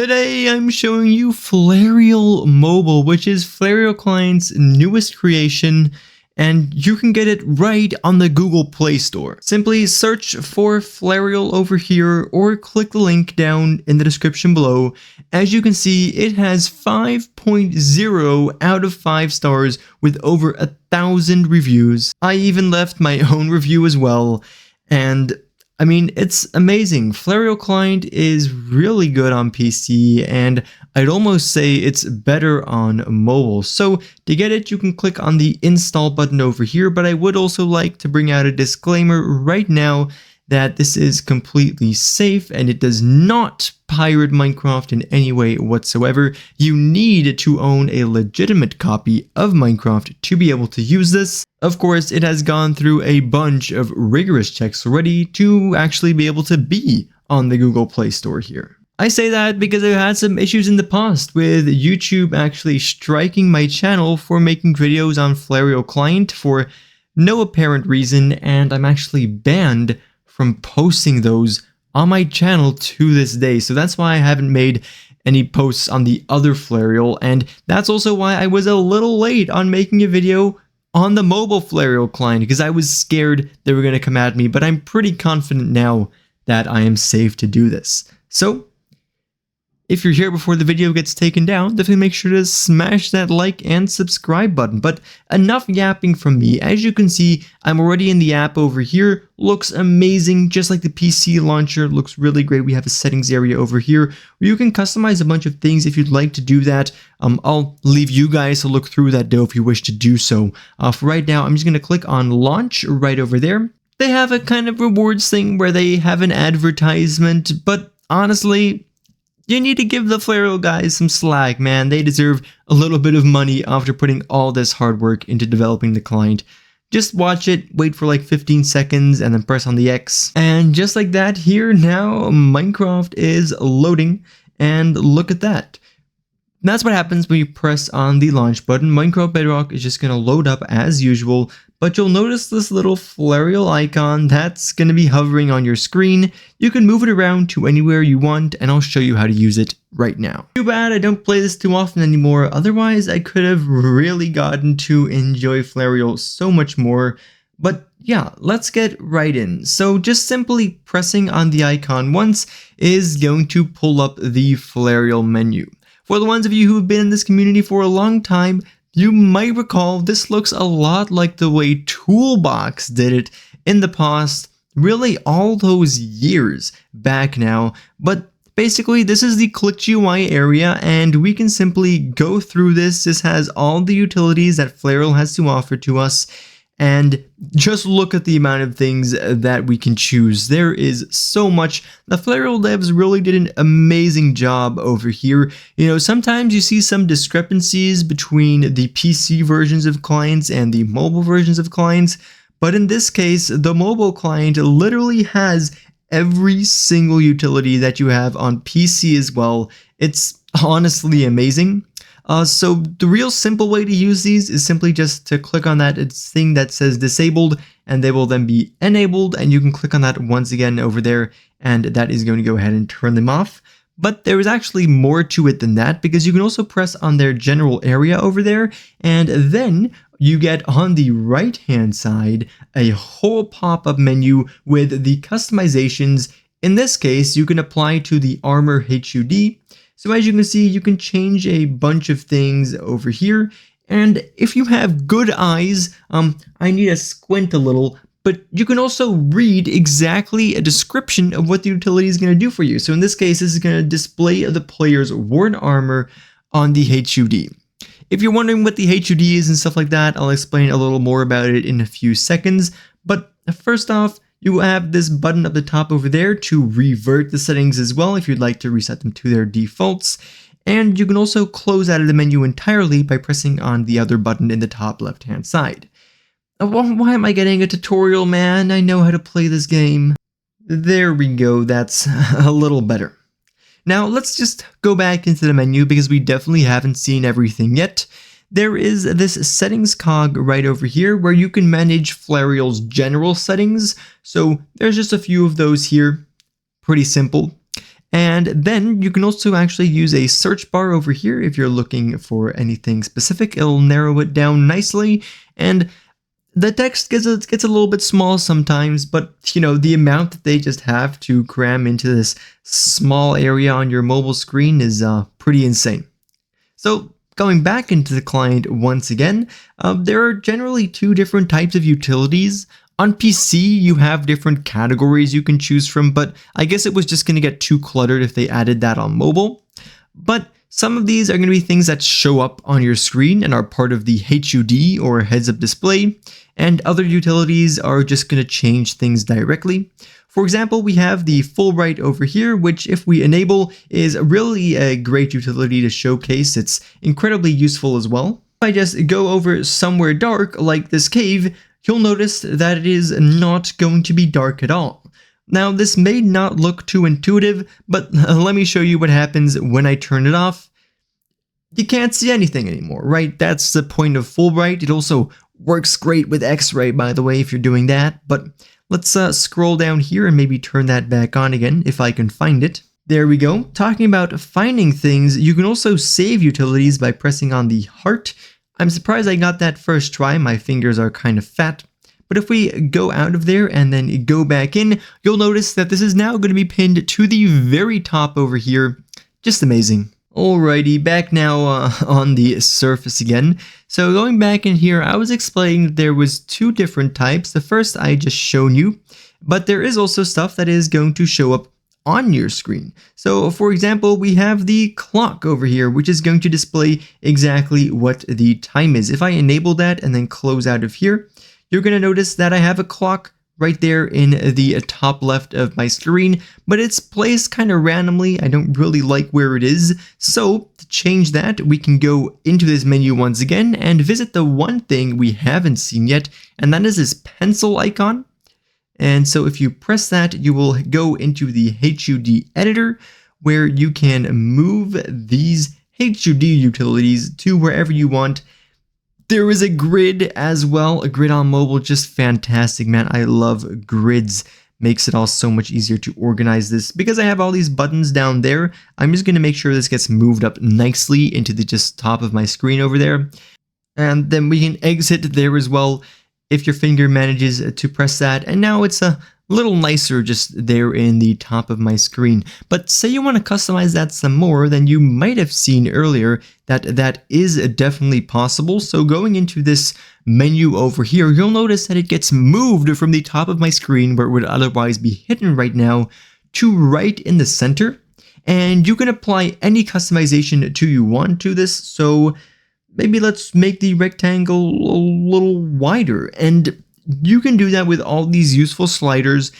Today I'm showing you Flarial Mobile, which is Flarial Client's newest creation, and you can get it right on the Google Play Store. Simply search for Flarial over here or click the link down in the description below. As you can see, it has 5.0 out of 5 stars with over 1,000 reviews. I even left my own review as well, and I mean, it's amazing. Flarial Client is really good on PC, and I'd almost say it's better on mobile. So to get it, you can click on the install button over here, but I would also like to bring out a disclaimer right now that this is completely safe and it does not pirate Minecraft in any way whatsoever. You need to own a legitimate copy of Minecraft to be able to use this. Of course, it has gone through a bunch of rigorous checks already to actually be able to be on the Google Play Store here. I say that because I've had some issues in the past with YouTube actually striking my channel for making videos on Flarial Client for no apparent reason, and I'm actually banned from posting those on my channel to this day. So that's why I haven't made any posts on the other Flarial, and that's also why I was a little late on making a video on the mobile Flarial Client, because I was scared they were going to come at me, but I'm pretty confident now that I am safe to do this. So if you're here before the video gets taken down, definitely make sure to smash that like and subscribe button. But enough yapping from me. As you can see, I'm already in the app over here. Looks amazing, just like the PC launcher. Looks really great. We have a settings area over here where you can customize a bunch of things if you'd like to do that. I'll leave you guys to look through that though if you wish to do so. For right now, I'm just going to click on launch right over there. They have a kind of rewards thing where they have an advertisement, but honestly, you need to give the Flarial guys some slack, man. They deserve a little bit of money after putting all this hard work into developing the client. Just watch it, wait for like 15 seconds, and then press on the X. And just like that, here now, Minecraft is loading, and look at that. That's what happens when you press on the launch button. Minecraft Bedrock is just going to load up as usual, but you'll notice this little Flarial icon that's going to be hovering on your screen. You can move it around to anywhere you want, and I'll show you how to use it right now. Too bad I don't play this too often anymore, otherwise I could have really gotten to enjoy Flarial so much more. But yeah, let's get right in. So just simply pressing on the icon once is going to pull up the Flarial menu. For the ones of you who have been in this community for a long time, you might recall this looks a lot like the way Toolbox did it in the past, really all those years back now. But basically, this is the ClickUI area, and we can simply go through this. This has all the utilities that Flarial has to offer to us. And just look at the amount of things that we can choose. There is so much. The Flarial devs really did an amazing job over here. You know, sometimes you see some discrepancies between the PC versions of clients and the mobile versions of clients. But in this case, the mobile client literally has every single utility that you have on PC as well. It's honestly amazing. So the real simple way to use these is simply just to click on that thing that says disabled, and they will then be enabled, and you can click on that once again over there, and that is going to go ahead and turn them off. But there is actually more to it than that, because you can also press on their general area over there, and then you get on the right hand side a whole pop-up menu with the customizations. In this case, you can apply to the Armor HUD. So as you can see, you can change a bunch of things over here. And if you have good eyes, I need to squint a little, but you can also read exactly a description of what the utility is going to do for you. So in this case, this is going to display the player's worn armor on the HUD. If you're wondering what the HUD is and stuff like that, I'll explain a little more about it in a few seconds. But first off, you have this button up the top over there to revert the settings as well if you'd like to reset them to their defaults. And you can also close out of the menu entirely by pressing on the other button in the top left hand side. Why am I getting a tutorial, man? I know how to play this game. There we go, that's a little better. Now let's just go back into the menu because we definitely haven't seen everything yet. There is this settings cog right over here where you can manage Flarial's general settings. So there's just a few of those here, pretty simple. And then you can also actually use a search bar over here if you're looking for anything specific. It'll narrow it down nicely, and the text gets a little bit small sometimes, but you know, the amount that they just have to cram into this small area on your mobile screen is pretty insane. So going back into the client once again, there are generally two different types of utilities. On PC, you have different categories you can choose from, but I guess it was just going to get too cluttered if they added that on mobile. But some of these are going to be things that show up on your screen and are part of the HUD or heads-up display, and other utilities are just going to change things directly. For example, we have the Fulbright over here, which if we enable is really a great utility to showcase. It's incredibly useful as well. If I just go over somewhere dark like this cave, you'll notice that it is not going to be dark at all. Now, this may not look too intuitive, but let me show you what happens when I turn it off. You can't see anything anymore, right? That's the point of Fulbright. It also works great with X-ray, by the way, if you're doing that. But let's scroll down here and maybe turn that back on again, if I can find it. There we go. Talking about finding things, you can also save utilities by pressing on the heart. I'm surprised I got that first try, my fingers are kind of fat. But if we go out of there and then go back in, you'll notice that this is now going to be pinned to the very top over here. Just amazing. Alrighty, back now on the surface again. So going back in here, I was explaining that there was two different types. The first I just shown you, but there is also stuff that is going to show up on your screen. So for example, we have the clock over here, which is going to display exactly what the time is. If I enable that and then close out of here, you're going to notice that I have a clock right there in the top left of my screen, but it's placed kind of randomly. I don't really like where it is. So to change that, we can go into this menu once again and visit the one thing we haven't seen yet, and that is this pencil icon. And so if you press that, you will go into the HUD editor where you can move these HUD utilities to wherever you want. There is a grid as well, a grid on mobile, just fantastic, man. I love grids. Makes it all so much easier to organize this. Because I have all these buttons down there, I'm just going to make sure this gets moved up nicely into the just top of my screen over there. And then we can exit there as well if your finger manages to press that. And now it's a little nicer just there in the top of my screen. But say you want to customize that some more, then you might have seen earlier that that is definitely possible. So going into this menu over here, you'll notice that it gets moved from the top of my screen where it would otherwise be hidden right now to right in the center. And you can apply any customization you want to this. So maybe let's make the rectangle a little wider, and you can do that with all these useful sliders,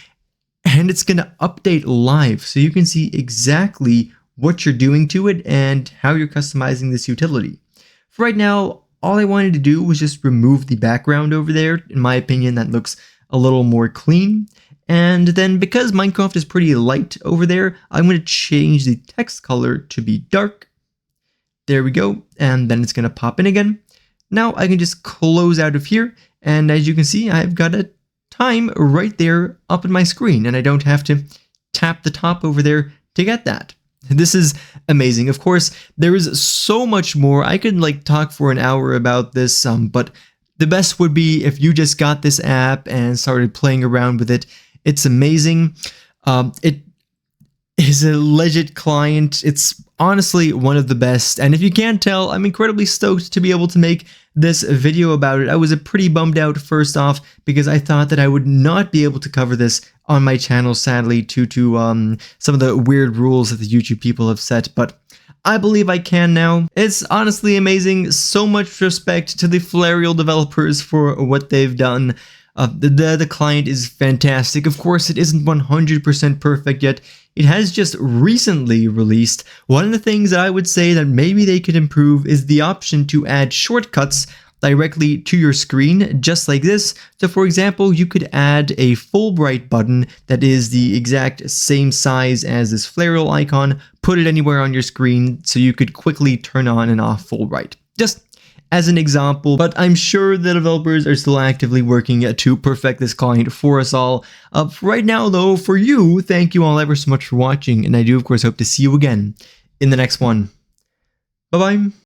and it's going to update live so you can see exactly what you're doing to it and how you're customizing this utility. For right now, all I wanted to do was just remove the background over there. In my opinion, that looks a little more clean. And then because Minecraft is pretty light over there, I'm going to change the text color to be dark. There we go, and then it's going to pop in again. Now I can just close out of here, and as you can see, I've got a time right there up in my screen, and I don't have to tap the top over there to get that. This is amazing. Of course, there is so much more. I could like talk for an hour about this, but the best would be if you just got this app and started playing around with it. It's amazing. It is a legit client. It's honestly one of the best, and if you can't tell, I'm incredibly stoked to be able to make this video about it. I was pretty bummed out first off because I thought that I would not be able to cover this on my channel, sadly, due to some of the weird rules that the YouTube people have set, but I believe I can now. It's honestly amazing. So much respect to the Flarial developers for what they've done. The client is fantastic. Of course, it isn't 100% perfect yet. It has just recently released. One of the things that I would say that maybe they could improve is the option to add shortcuts directly to your screen, just like this. So for example, you could add a Fulbright button that is the exact same size as this Flarial icon, put it anywhere on your screen so you could quickly turn on and off Fulbright. Just as an example, but I'm sure the developers are still actively working to perfect this client for us all. Right now though, for you, thank you all ever so much for watching, and I do of course hope to see you again in the next one. Bye bye.